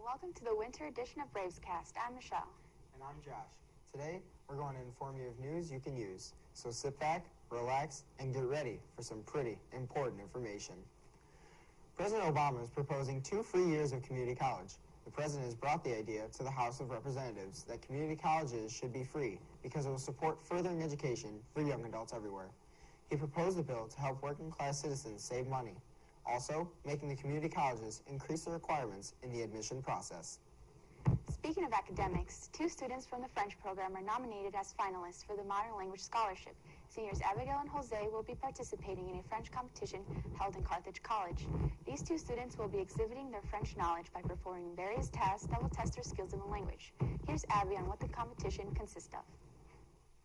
welcome to the winter edition of Bravescast. I'm Michelle. And I'm Josh. Today, we're going to inform you of news you can use. So sit back, relax, and get ready for some pretty important information. President Obama is proposing 2 free years of community college. The president has brought the idea to the House of Representatives that community colleges should be free because it will support furthering education for young adults everywhere. He proposed the bill to help working-class citizens save money, also making the community colleges increase the requirements in the admission process. Speaking of academics, 2 students from the French program are nominated as finalists for the Modern Language Scholarship. Seniors Abigail and Jose will be participating in a French competition held in Carthage College. These 2 students will be exhibiting their French knowledge by performing various tasks that will test their skills in the language. Here's Abby on what the competition consists of.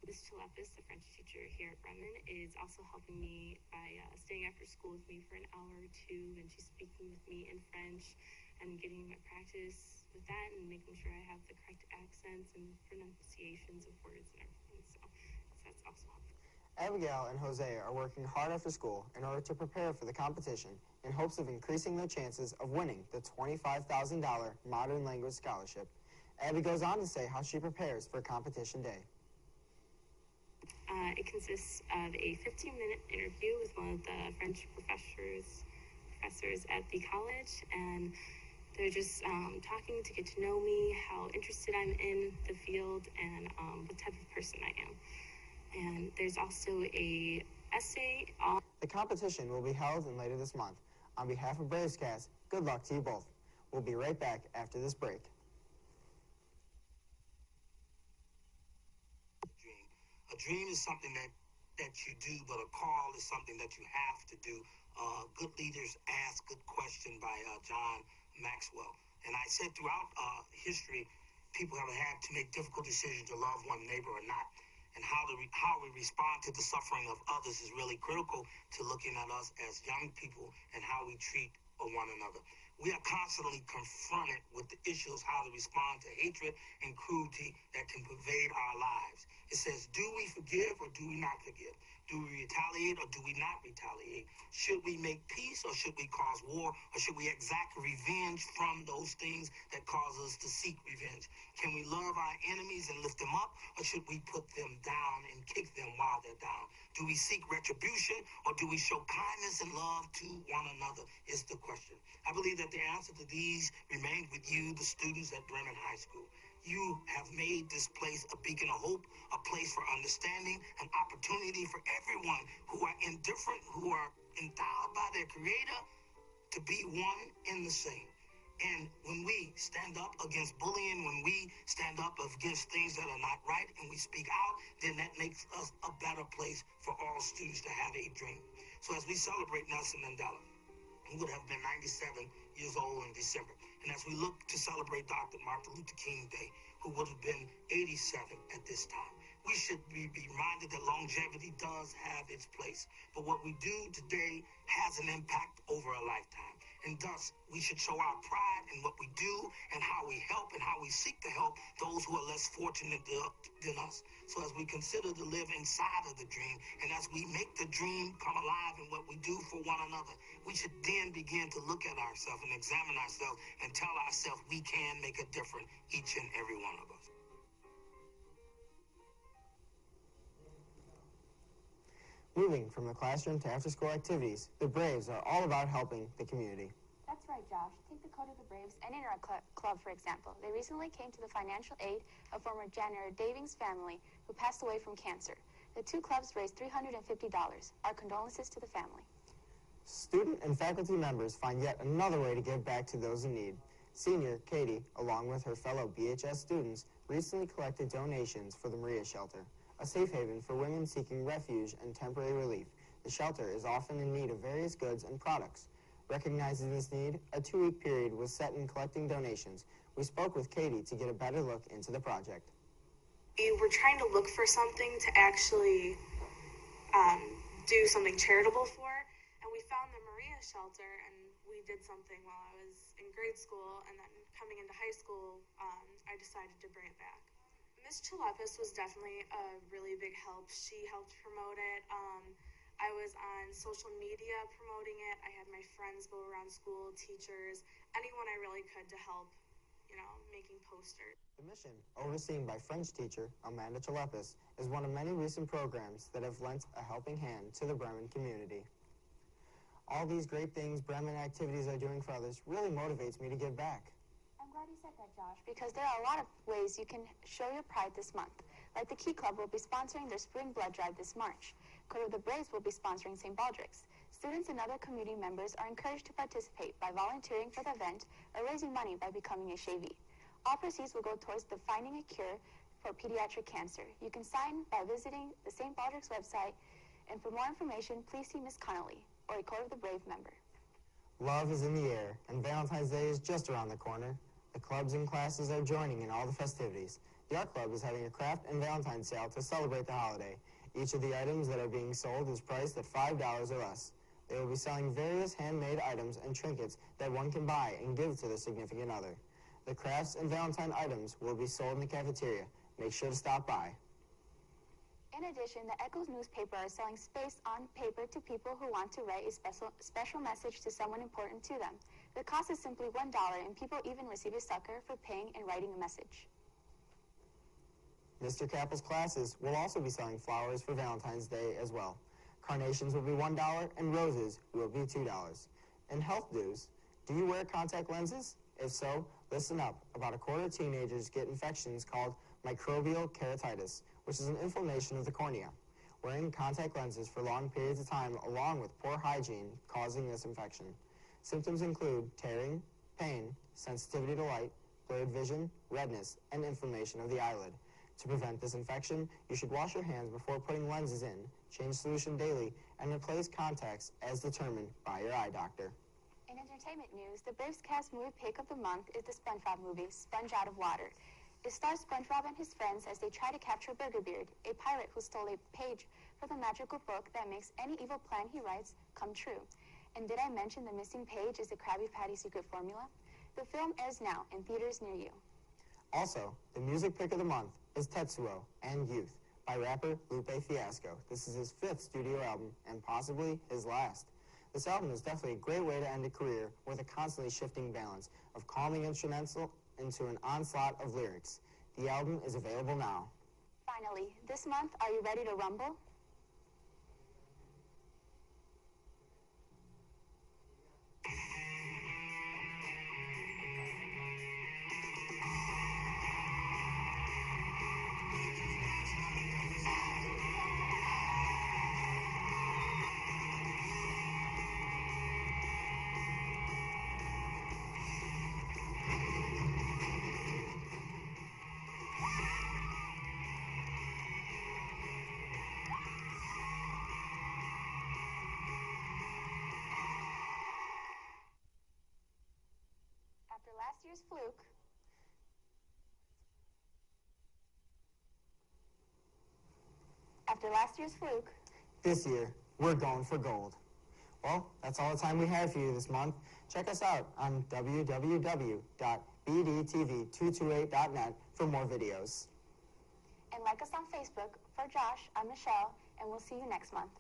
Ms. Chalepis, the French teacher here at Bremen, is also helping me by staying after school with me for an hour or 2, and she's speaking with me in French and getting my practice with that and making sure I have the correct accents and pronunciations of words and everything. So that's also helpful. Abigail and Jose are working hard after school in order to prepare for the competition in hopes of increasing their chances of winning the $25,000 Modern Language Scholarship. Abby goes on to say how she prepares for competition day. It consists of a 15-minute interview with one of the French professors at the college, and they're just talking to get to know me, how interested I'm in the field, and what type of person I am. And there's also a essay on... The competition will be held in later this month. On behalf of Bravescast, good luck to you both. We'll be right back after this break. A dream is something that you do, but a call is something that you have to do. Good leaders ask good question by John Maxwell. And I said throughout history, people have had to make difficult decisions to love one neighbor or not. And how we respond to the suffering of others is really critical to looking at us as young people and how we treat one another. We are constantly confronted with the issues how to respond to hatred and cruelty that can pervade our lives. It says, do we forgive or do we not forgive? Do we retaliate or do we not retaliate? Should we make peace or should we cause war? Or should we exact revenge from those things that cause us to seek revenge? Can we love our enemies and lift them up, or should we put them down and kick them while they're down? Do we seek retribution or do we show kindness and love to one another is the question. I believe that the answer to these remains with you, the students at Bremen High School. You have made this place a beacon of hope, a place for understanding, an opportunity for everyone who are indifferent, who are endowed by their Creator, to be one and the same. And when we stand up against bullying, when we stand up against things that are not right and we speak out, then that makes us a better place for all students to have a dream. So as we celebrate Nelson Mandela, who would have been 97 years old in December, and as we look to celebrate Dr. Martin Luther King Day, who would have been 87 at this time, we should be reminded that longevity does have its place. But what we do today has an impact over a lifetime. And thus, we should show our pride in what we do and how we help and how we seek to help those who are less fortunate than us. So as we consider to live inside of the dream, and as we make the dream come alive in what we do for one another, we should then begin to look at ourselves and examine ourselves and tell ourselves we can make a difference, each and every one of us. Moving from the classroom to after-school activities, the Braves are all about helping the community. That's right, Josh. Take the code of the Braves and Interact Club, for example. They recently came to the financial aid of former janitor Daving's family, who passed away from cancer. The 2 clubs raised $350. Our condolences to the family. Student and faculty members find yet another way to give back to those in need. Senior Katie, along with her fellow BHS students, recently collected donations for the Maria Shelter, a safe haven for women seeking refuge and temporary relief. The shelter is often in need of various goods and products. Recognizing this need, a 2-week period was set in collecting donations. We spoke with Katie to get a better look into the project. We were trying to look for something to actually do something charitable for, and we found the Maria Shelter, and we did something while I was in grade school, and then coming into high school, I decided to bring it back. Ms. Chalepis was definitely a really big help. She helped promote it. I was on social media promoting it. I had my friends go around school, teachers, anyone I really could to help making posters. The mission, overseen by French teacher Amanda Chalepis, is one of many recent programs that have lent a helping hand to the Bremen community. All these great things Bremen activities are doing for others really motivates me to give back. I'm glad you said that, Josh, because there are a lot of ways you can show your pride this month. Like the Key Club will be sponsoring their Spring Blood Drive this March. Code of the Braves will be sponsoring St. Baldrick's. Students and other community members are encouraged to participate by volunteering for the event or raising money by becoming a Shavy. All proceeds will go towards the Finding a Cure for Pediatric Cancer. You can sign by visiting the St. Baldrick's website, and for more information, please see Ms. Connolly or a Code of the Brave member. Love is in the air, and Valentine's Day is just around the corner. The clubs and classes are joining in all the festivities. The Art Club is having a craft and Valentine's sale to celebrate the holiday. Each of the items that are being sold is priced at $5 or less. They will be selling various handmade items and trinkets that one can buy and give to their significant other. The crafts and Valentine items will be sold in the cafeteria. Make sure to stop by. In addition, the Echo's newspaper are selling space on paper to people who want to write a special message to someone important to them. The cost is simply $1, and people even receive a sucker for paying and writing a message. Mr. Kappel's classes will also be selling flowers for Valentine's Day as well. Carnations will be $1 and roses will be $2. And health dues. Do you wear contact lenses? If so, listen up. About a quarter of teenagers get infections called microbial keratitis, which is an inflammation of the cornea. Wearing contact lenses for long periods of time along with poor hygiene causing this infection. Symptoms include tearing, pain, sensitivity to light, blurred vision, redness, and inflammation of the eyelid. To prevent this infection, you should wash your hands before putting lenses in, change solution daily, and replace contacts as determined by your eye doctor. In entertainment news, the Bravescast movie pick of the month is the SpongeBob movie, Sponge Out of Water. It stars SpongeBob and his friends as they try to capture Burgerbeard, a pirate who stole a page from the magical book that makes any evil plan he writes come true. And did I mention the missing page is the Krabby Patty secret formula? The film airs now in theaters near you. Also, the music pick of the month is Tetsuo and Youth by rapper Lupe Fiasco. This is his 5th studio album and possibly his last. This album is definitely a great way to end a career with a constantly shifting balance of calming instrumental into an onslaught of lyrics. The album is available now. Finally, this month, are you ready to rumble? After last year's fluke, This year, we're going for gold. Well, that's all the time we have for you this month. Check us out on www.bdtv228.net for more videos. and like us on Facebook. For Josh, I'm Michelle, and we'll see you next month.